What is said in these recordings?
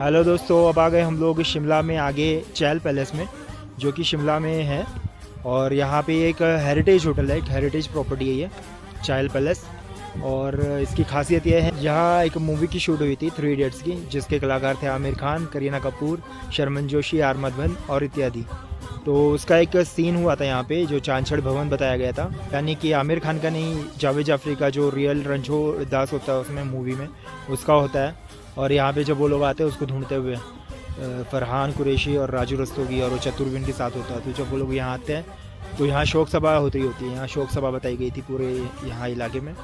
Hello दोस्तों, अब आ गए हम लोग शिमला में आगे चैल पैलेस में, जो कि शिमला में है। और यहाँ पे एक हेरिटेज होटल है, एक हेरिटेज प्रॉपर्टी है ये चैल पैलेस। और इसकी खासियत यह है, यहाँ एक मूवी की शूट हुई थी 3 इडियट्स की, जिसके कलाकार थे आमिर खान, करीना कपूर, शर्मन जोशी, आर माधवन और इत्यादि। तो उसका एक सीन हुआ था यहाँ पे, जो चांदछड़ भवन बताया गया था। यानी कि आमिर खान का नहीं, जावेद जाफरी का जो रियल रणछोड़ दास होता है उसमें मूवी में, उसका होता है। और यहाँ पे जब वो लोग आते हैं उसको ढूंढते हुए, फरहान कुरैशी और राजू रस्तोगी और वो चतुर्वेद के साथ होता है। तो जब वो लोग यहाँ आते हैं तो यहाँ शोक सभा होती है, यहाँ शोक सभा बताई गई थी पूरे यहाँ इलाके में।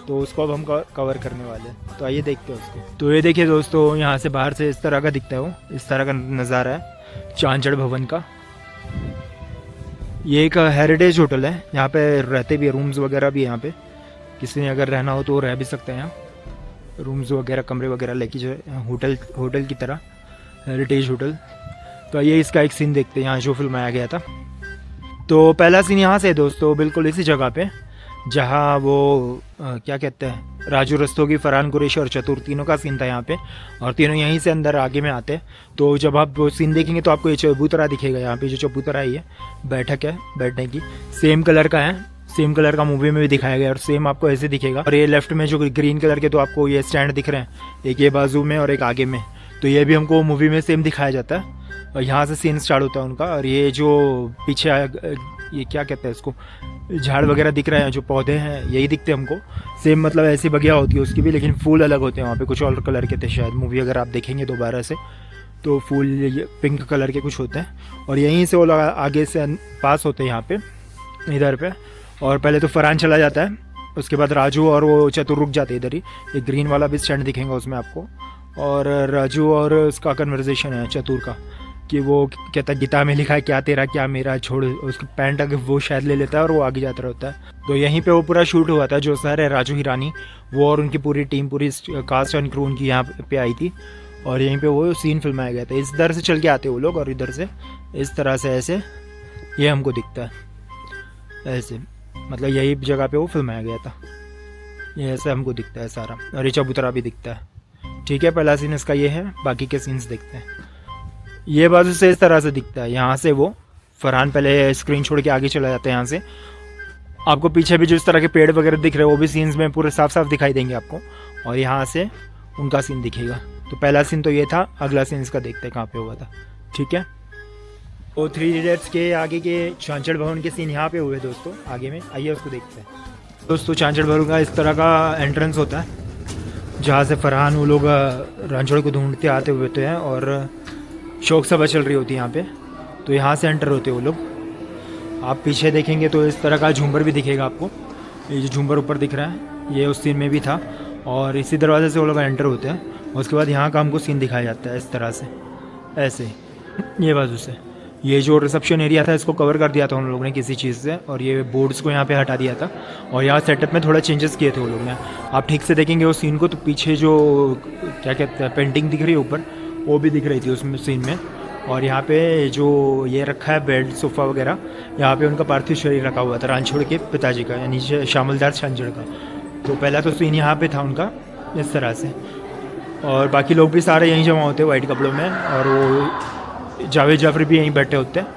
तो उसको अब हम कवर करने वाले हैं, तो आइए देखते हैं उसको। तो ये देखिए दोस्तों, यहाँ से बाहर से इस तरह का दिखता है, वो इस तरह का नज़ारा है चांदछड़ भवन का। ये एक हेरिटेज होटल है, यहाँ पे रहते भी है, रूम्स वगैरह भी है यहाँ पे। किसी ने अगर रहना हो तो रह भी सकते हैं यहाँ, रूम्स वगैरह कमरे वगैरह लेके जो है, होटल की तरह हेरिटेज होटल। तो ये इसका एक सीन देखते हैं यहाँ जो फिल्माया गया था। तो पहला सीन यहाँ से है दोस्तों, बिल्कुल इसी जगह पे जहाँ वो क्या कहते हैं, राजू रस्तोगी, फरहान कुरैशी और चतुर, तीनों का सीन था यहाँ पे। और तीनों यहीं से अंदर आगे में आते हैं। तो जब आप वो सीन देखेंगे तो आपको ये चबूतरा दिखेगा, यहाँ पे जो चबूतरा है, ये बैठक है बैठने की, सेम कलर का है, सेम कलर का मूवी में भी दिखाया गया और सेम आपको ऐसे दिखेगा। और ये लेफ्ट में जो ग्रीन कलर के तो आपको ये स्टैंड दिख रहे हैं, एक ये बाजू में और एक आगे में, तो ये भी हमको मूवी में सेम दिखाया जाता है। और यहाँ से सीन स्टार्ट होता है उनका। और ये जो पीछे ये क्या कहते हैं इसको, झाड़ वगैरह दिख रहे हैं, जो पौधे हैं, यही दिखते हैं हमको सेम। मतलब ऐसी बगिया होती है उसकी भी, लेकिन फूल अलग होते हैं वहाँ पे, कुछ और कलर के थे शायद। मूवी अगर आप देखेंगे दोबारा से तो फूल पिंक कलर के कुछ होते हैं। और यहीं से वो लोग आगे से पास होते हैं यहाँ पे, इधर पे। और पहले तो फरहान चला जाता है, उसके बाद राजू और वो चतुर रुक जाते हैं इधर ही। एक ग्रीन वाला भी स्टैंड दिखेगा उसमें आपको। और राजू और उसका कन्वर्सेशन है चतुर का, कि वो कहता है गीता में लिखा है क्या तेरा क्या मेरा, छोड़, उसका पैंट अगर वो शायद ले लेता है और वो आगे जाता रहता है। तो यहीं पे वो पूरा शूट हुआ था। जो सर है राजू हिरानी, वो और उनकी पूरी टीम, पूरी कास्ट एंड क्रू उनकी यहाँ पे आई थी। और यहीं पे वो सीन फिल्माया गया था। इस इधर से चल के आते वो लोग और इधर से इस तरह से ऐसे ये हमको दिखता है ऐसे, मतलब यही जगह पे वो फिल्माया गया था। ये ऐसे हमको दिखता है सारा। और ये चबूतरा भी दिखता है। ठीक है, पहला सीन इसका ये है, बाकी के सीन्स देखते हैं। ये बाजू से इस तरह से दिखता है। यहाँ से वो फरहान पहले स्क्रीन छोड़ के आगे चला जाता है। यहाँ से आपको पीछे भी जो इस तरह के पेड़ वगैरह दिख रहे हैं वो भी सीन्स में पूरे साफ साफ दिखाई देंगे आपको। और यहाँ से उनका सीन दिखेगा। तो पहला सीन तो ये था, अगला सीन इसका देखते हैं कहाँ पे हुआ था। ठीक है, तो 3 इडियट्स के आगे के चांदछड़ भवन के सीन यहाँ पे हुए दोस्तों, आगे में आइए उसको देखते हैं। दोस्तों चांदछड़ भवन का इस तरह का एंट्रेंस होता है, जहाँ से फरहान वो लोग रणछोड़ को ढूंढते आते हुए होते हैं और शोक सभा चल रही होती है यहाँ पे। तो यहाँ से एंटर होते हैं वो लोग। आप पीछे देखेंगे तो इस तरह का झूमर भी दिखेगा आपको। ये जो झूमर ऊपर दिख रहा है ये उस सीन में भी था। और इसी दरवाजे से वो लोग एंटर होते हैं। और उसके बाद यहाँ का हमको सीन दिखाया जाता है इस तरह से, ऐसे ये बाजू से। ये जो रिसेप्शन एरिया था इसको कवर कर दिया था उन लोगों ने किसी चीज़ से, और ये बोर्ड्स को यहाँ पे हटा दिया था। और यहाँ सेटअप में थोड़ा चेंजेस किए थे वो लोग ने। आप ठीक से देखेंगे उस सीन को तो पीछे जो क्या कहते हैं पेंटिंग दिख रही है ऊपर, वो भी दिख रही थी उसमें सीन में। और यहाँ पे जो ये रखा है बेड सोफ़ा वगैरह, यहाँ पे उनका पार्थिव शरीर रखा हुआ था रणछोड़ के पिताजी का, यानी श्यामलदास चांदछड़ का। तो पहला तो सीन यहाँ पे था उनका इस तरह से। और बाकी लोग भी सारे यहीं जमा होते हैं वाइट कपड़ों में, और वो जावेद जाफरी भी यहीं बैठे होते हैं।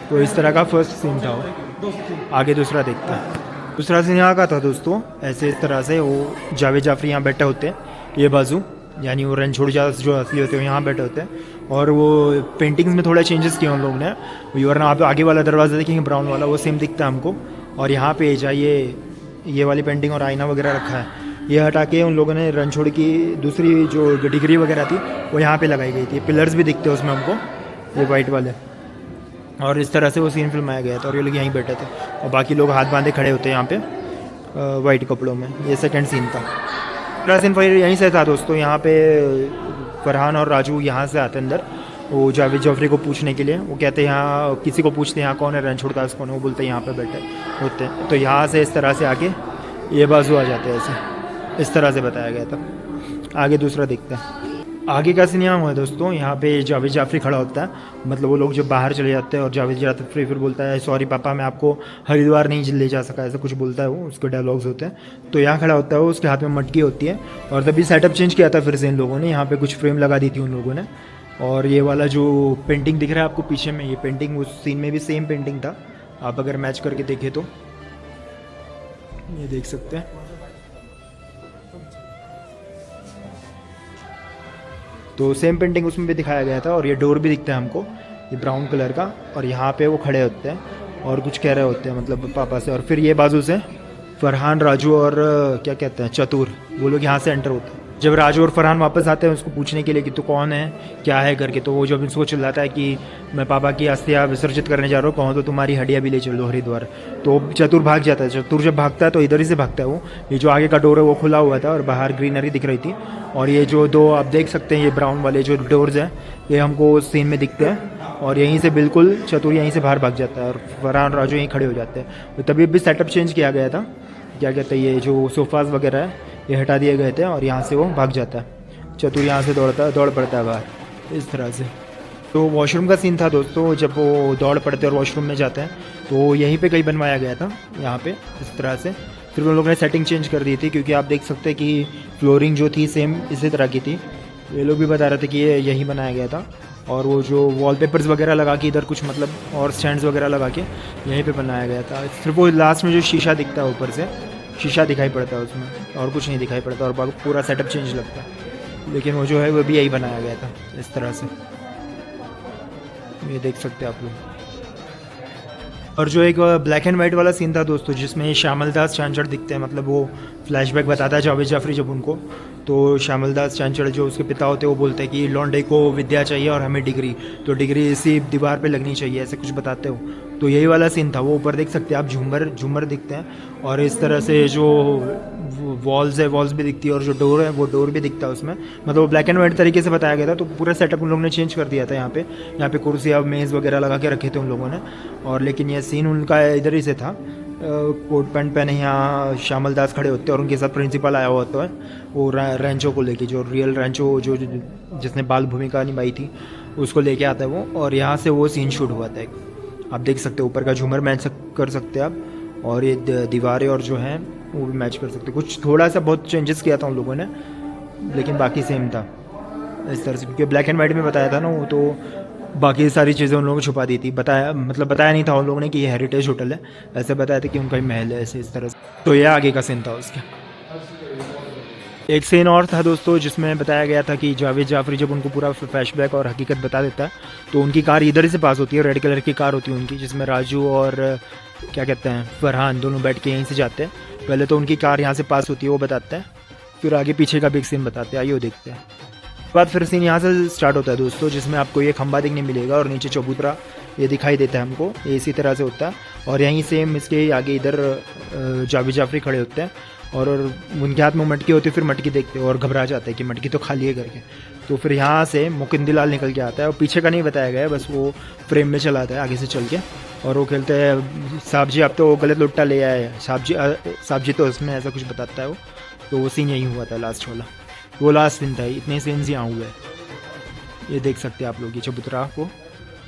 तो इस तरह का फर्स्ट सीन था वो। आगे दूसरा देखता है। दूसरा सीन यहाँ का था दोस्तों, ऐसे इस तरह से वो जावेद जाफरी यहाँ बैठे होते हैं, ये बाजू, यानी वो रणछोड़ जो असली होते हैं यहाँ बैठे होते हैं। और वो पेंटिंग्स में थोड़ा चेंजेस किए उन लोग ने। वरना आप आगे वाला दरवाज़ा देखेंगे ब्राउन वाला, वो सेम दिखता है हमको। और यहाँ पे जाइए, ये वाली पेंटिंग और आईना वगैरह रखा है, ये हटा के उन लोगों ने रणछोड़ की दूसरी जो डिग्री वगैरह थी वो यहाँ पे लगाई गई थी। पिलर्स भी दिखते हैं उसमें हमको, ये वाइट वाले। और इस तरह से वो सीन फिल्माया गया था। और ये लोग यहीं बैठे थे और बाकी लोग हाथ बांधे खड़े होते हैं यहाँ पे वाइट कपड़ों में। ये सेकेंड सीन था। पहला सीन फिर यहीं से था दोस्तों। यहाँ पे फरहान और राजू यहाँ से आते अंदर, वो जावेद जाफरी को पूछने के लिए। वो कहते हैं यहाँ, किसी को पूछते हैं यहाँ कौन है, रणछोड़ दास कौन है, वो बोलते हैं यहाँ पे बैठे होते हैं। तो यहाँ से इस तरह से आके ये बाजू आ जाते हैं, ऐसे इस तरह से बताया गया था। आगे दूसरा देखते हैं। आगे का सीन यहाँ हुआ है दोस्तों, यहाँ पे जावेद जाफरी खड़ा होता है, मतलब वो लोग जब बाहर चले जाते हैं और जावेद जाफरी फिर बोलता है सॉरी पापा मैं आपको हरिद्वार नहीं ले जा सका, ऐसा कुछ बोलता है वो, उसके डायलॉग्स होते हैं। तो यहाँ खड़ा होता है वो, उसके हाथ में मटकी होती है और तभी सेटअप चेंज किया था फिर से इन लोगों ने, यहाँ पे कुछ फ्रेम लगा दी थी उन लोगों ने। और ये वाला जो पेंटिंग दिख रहा है आपको पीछे में, ये पेंटिंग उस सीन में भी सेम पेंटिंग था, आप अगर मैच करके देखें तो ये देख सकते हैं। तो सेम पेंटिंग उसमें भी दिखाया गया था। और ये डोर भी दिखता है हमको, ये ब्राउन कलर का, और यहाँ पे वो खड़े होते हैं और कुछ कह रहे होते हैं मतलब पापा से। और फिर ये बाजू से फरहान, राजू और क्या कहते हैं चतुर, वो लोग यहाँ से एंटर होते हैं। जब राजू और फरहान वापस आते हैं उसको पूछने के लिए कि तू कौन है क्या है करके, तो वो जब इसको चिल्लाता है कि मैं पापा की अस्थियाँ विसर्जित करने जा रहा हूँ, कहो तो तुम्हारी हड्डियाँ भी ले चलो हरिद्वार। तो चतुर भाग जाता है। चतुर जब भागता है तो इधर ही से भागता है वो, ये जो आगे का डोर है वो खुला हुआ था और बाहर ग्रीनरी दिख रही थी। और ये जो दो आप देख सकते हैं ये ब्राउन वाले जो डोर्स हैं ये हमको सीन में दिखते हैं। और यहीं से बिल्कुल चतुर यहीं से बाहर भाग जाता है और फरहान राजू यहीं खड़े हो जाते हैं। तो तभी भी सेटअप चेंज किया गया था, क्या कहते हैं ये जो सोफ़ाज़ वगैरह है ये हटा दिए गए थे और यहाँ से वो भाग जाता है। चतुर यहाँ से दौड़ पड़ता है बाहर इस तरह से। तो वॉशरूम का सीन था दोस्तों, जब वो दौड़ पड़ते और वॉशरूम में जाते हैं तो यहीं पे कहीं बनवाया गया था, यहाँ पे इस तरह से। फिर उन लोगों ने सेटिंग चेंज कर दी थी क्योंकि आप देख सकते हैं कि फ्लोरिंग जो थी सेम इसी तरह की थी। ये लोग भी बता रहे थे कि ये यहीं बनाया गया था। और वो जो वॉलपेपर्स वगैरह लगा के इधर कुछ मतलब और स्टैंड्स वगैरह लगा के यहीं पे बनाया गया था। सिर्फ वो लास्ट में जो शीशा दिखता है ऊपर से, शीशा दिखाई पड़ता है उसमें, और कुछ नहीं दिखाई पड़ता और पूरा सेटअप चेंज लगता है। लेकिन वो जो है वो भी यही बनाया गया था इस तरह से, ये देख सकते हैं आप लोग। और जो एक ब्लैक एंड वाइट वाला सीन था दोस्तों जिसमें श्यामल दास चांचड़ दिखते हैं, मतलब वो फ्लैशबैक बताता है जावेद जाफरी जब उनको, तो श्यामल दास चांचड़ जो उसके पिता होते हैं वो बोलते हैं कि लौंडे को विद्या चाहिए और हमें डिग्री, तो डिग्री इसी दीवार पे लगनी चाहिए, ऐसे कुछ बताते हो। तो यही वाला सीन था। वो ऊपर देख सकते हैं आप झूमर दिखते हैं और इस तरह से जो वॉल्स भी दिखती है और जो डोर है वो डोर भी दिखता है उसमें, मतलब वो ब्लैक एंड वाइट तरीके से बताया गया था। तो पूरा सेटअप उन लोगों ने चेंज कर दिया था। यहाँ पे कुर्सियाँ मेज़ वगैरह लगा के रखे थे उन लोगों ने। और लेकिन ये सीन उनका इधर ही से था, कोट पैंट पहने यहाँ श्यामल दास खड़े होते हैं और उनके साथ प्रिंसिपल आया हुआ होता है वो रैंचो को लेके, जो रियल रैंचो जो जिसने बाल भूमिका निभाई थी उसको लेके आता है वो। और यहाँ से वो सीन शूट हुआ था। आप देख सकते हो ऊपर का झूमर मैच कर सकते हैं आप, और ये दीवारें और जो हैं वो भी मैच कर सकते हैं। कुछ थोड़ा सा बहुत चेंजेस किया था उन लोगों ने, लेकिन बाकी सेम था इस तरह से, क्योंकि ब्लैक एंड वाइट में बताया था ना वो, तो बाकी सारी चीज़ें उन लोगों को छुपा दी थी। बताया नहीं था उन लोगों ने कि ये हेरिटेज होटल है, ऐसे बताया था कि उनका ही महल है, ऐसे इस तरह से। तो ये आगे का सीन था उसका। एक सीन और था दोस्तों जिसमें बताया गया था कि जावेद जाफरी जब उनको पूरा फ्लैशबैक और हकीकत बता देता है तो उनकी कार इधर ही से पास होती है, रेड कलर की कार होती है उनकी, जिसमें राजू और क्या कहते हैं फरहान दोनों बैठ के यहीं से जाते हैं। पहले तो उनकी कार यहाँ से पास होती है वो बताते हैं, फिर आगे पीछे का भी एक सीन बताते हैं, आइए वो देखते हैं। बाद फिर सीन यहाँ से स्टार्ट होता है दोस्तों, जिसमें आपको ये खंबा देखने मिलेगा और नीचे चबूतरा ये दिखाई देता है हमको, ये इसी तरह से होता है। और यहीं सेम इसके आगे इधर जावेद जाफरी खड़े होते हैं और उनके हाथ में मटकी होती है, फिर मटकी देखते हैं और घबरा जाते हैं कि मटकी तो खाली है करके। तो फिर यहाँ से मुकिंदीलाल निकल के आता है और पीछे का नहीं बताया गया है, बस वो फ्रेम में चलाता है आगे से चल के, और वो खेलते हैं साहब जी आप तो गलत लुट्टा ले आए, साहब जी तो उसमें ऐसा कुछ बताता है वो। तो वो सीन यही हुआ था लास्ट वाला, वो लास्ट सीन था। इतने सीन्स यहाँ हुए ये देख सकते हैं आप लोग। ये चबूतरा को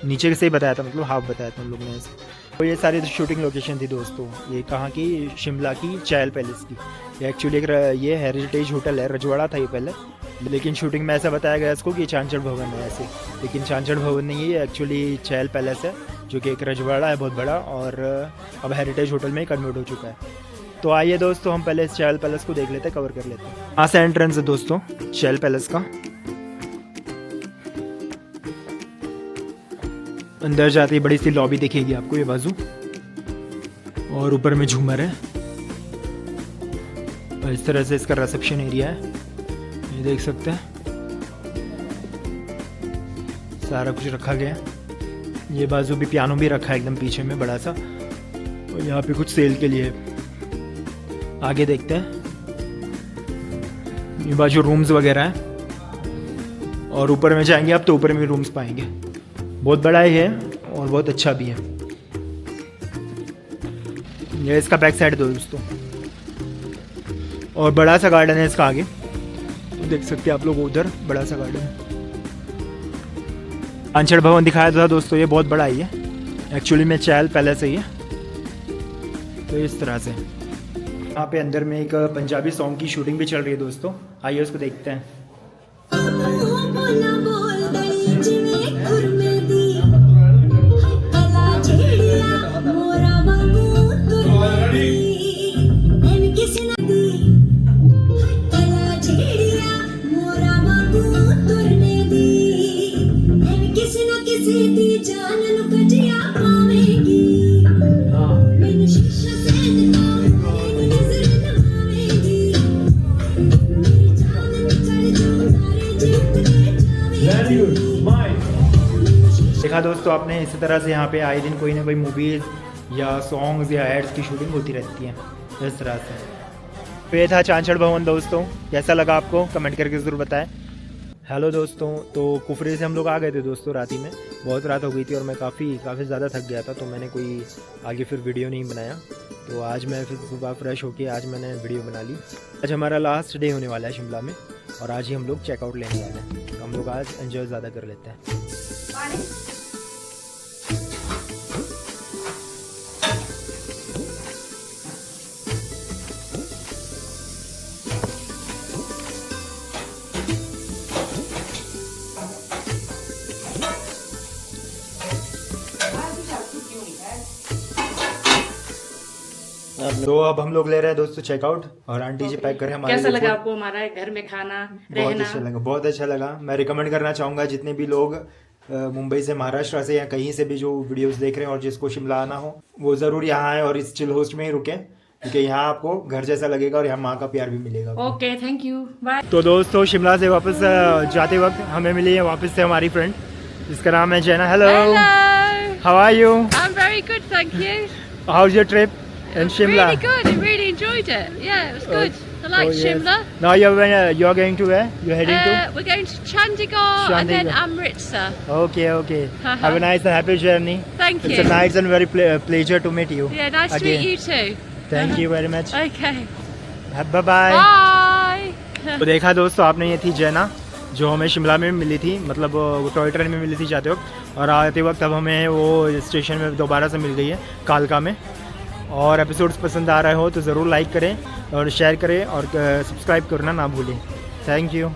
नीचे से ही बताया था, मतलब हाफ बताया था उन लोग ने ऐसे। तो ये सारी शूटिंग लोकेशन थी दोस्तों। ये कहाँ की, शिमला की चहल पैलेस की। ये एक्चुअली एक ये हेरिटेज होटल है, रजवाड़ा था ये पहले, लेकिन शूटिंग में ऐसा बताया गया इसको कि चांचड़ भवन है ऐसे, लेकिन चांचड़ भवन नहीं है, ये एक्चुअली चहल पैलेस है जो कि एक रजवाड़ा है बहुत बड़ा, और अब हेरिटेज होटल में कन्वर्ट हो चुका है। तो आइए दोस्तों हम पहले इस चहल पैलेस को देख लेते हैं, कवर कर लेते हैं। यहाँ से एंट्रेंस है दोस्तों चहल पैलेस का। अंदर जाते ही बड़ी सी लॉबी दिखेगी आपको ये बाजू, और ऊपर में झूमर है, और इस तरह से इसका रिसेप्शन एरिया है, ये देख सकते हैं सारा कुछ रखा गया है। ये बाजू भी पियानो भी रखा है एकदम पीछे में बड़ा सा, और यहाँ पे कुछ सेल के लिए। आगे देखते हैं, ये बाजू रूम्स वगैरह है, और ऊपर में जाएंगे आप तो ऊपर में रूम्स पाएंगे। बहुत बड़ा ही है और बहुत अच्छा भी है। ये इसका बैक साइड दोस्तों, और बड़ा सा गार्डन है इसका आगे। देख सकते हैं आप लोग उधर बड़ा सा गार्डन। चांचड़ भवन दिखाया था दोस्तों, ये बहुत बड़ा ही है एक्चुअली में, चहल पैलेस है ये। तो इस तरह से यहाँ पे अंदर में एक पंजाबी सॉन्ग की शूटिंग भी चल रही है दोस्तों, आइए उसको देखते हैं। देखा दोस्तों आपने, इसी तरह से यहाँ पे आए दिन कोई ना कोई मूवीज़ या सॉन्ग्स या एड्स की शूटिंग होती रहती है इस तरह से। तो ये था चांचड़ भवन दोस्तों, कैसा लगा आपको कमेंट करके ज़रूर बताएं। हेलो दोस्तों, तो कुफरी से हम लोग आ गए थे दोस्तों रात ही में, बहुत रात हो गई थी और मैं काफ़ी ज़्यादा थक गया था, तो मैंने कोई आगे फिर वीडियो नहीं बनाया। तो आज मैं फिर सुबह फ्रेश होके आज मैंने वीडियो बना ली। आज हमारा लास्ट डे होने वाला है शिमला में और आज ही हम लोग चेकआउट लेने वाले हैं, तो हम लोग आज एंजॉय ज़्यादा कर लेते हैं। तो अब हम लोग ले रहे हैं दोस्तों चेकआउट और आंटी जी पैक करें हमारे। कैसा लगा आपको हमारा घर में खाना रहना? बहुत अच्छा लगा। मैं रिकमेंड करना चाहूँगा जितने भी लोग मुंबई से, महाराष्ट्र से या कहीं से भी जो वीडियोस देख रहे हैं और जिसको शिमला आना हो वो ज़रूर यहाँ आए और इस चिल होस्ट में ही रुकें, क्योंकि यहाँ आपको घर जैसा लगेगा और यहाँ माँ का प्यार भी मिलेगा। Okay, thank you, bye. तो दोस्तों शिमला से वापस जाते वक्त हमें मिली है वापस से हमारी फ्रेंड, जिसका नाम है Jaina. Hello, how are you? I'm very good, thank you. How is your trip in Shimla? Really good. I really enjoyed it. Yeah, it was good. I like Shimla. Now you're going to where? You're heading to? We're going to Chandigarh and then Amritsar. Okay. Have a nice and happy journey. Thank you. It's a nice and very pleasure to meet you. Yeah, nice to meet you too. Thank you very much. Okay. Bye bye. Bye. तो देखा दोस्तों आपने, ये थी जैना जो हमें शिमला में मिली थी, मतलब वो टॉय ट्रेन में मिली थी जाते वक्त, और आते वक्त अब हमें वो स्टेशन में दोबारा से मिल गई है कालका में। और एपिसोड्स पसंद आ रहे हो तो ज़रूर लाइक करें और शेयर करें और सब्सक्राइब करना ना भूलें। Thank you.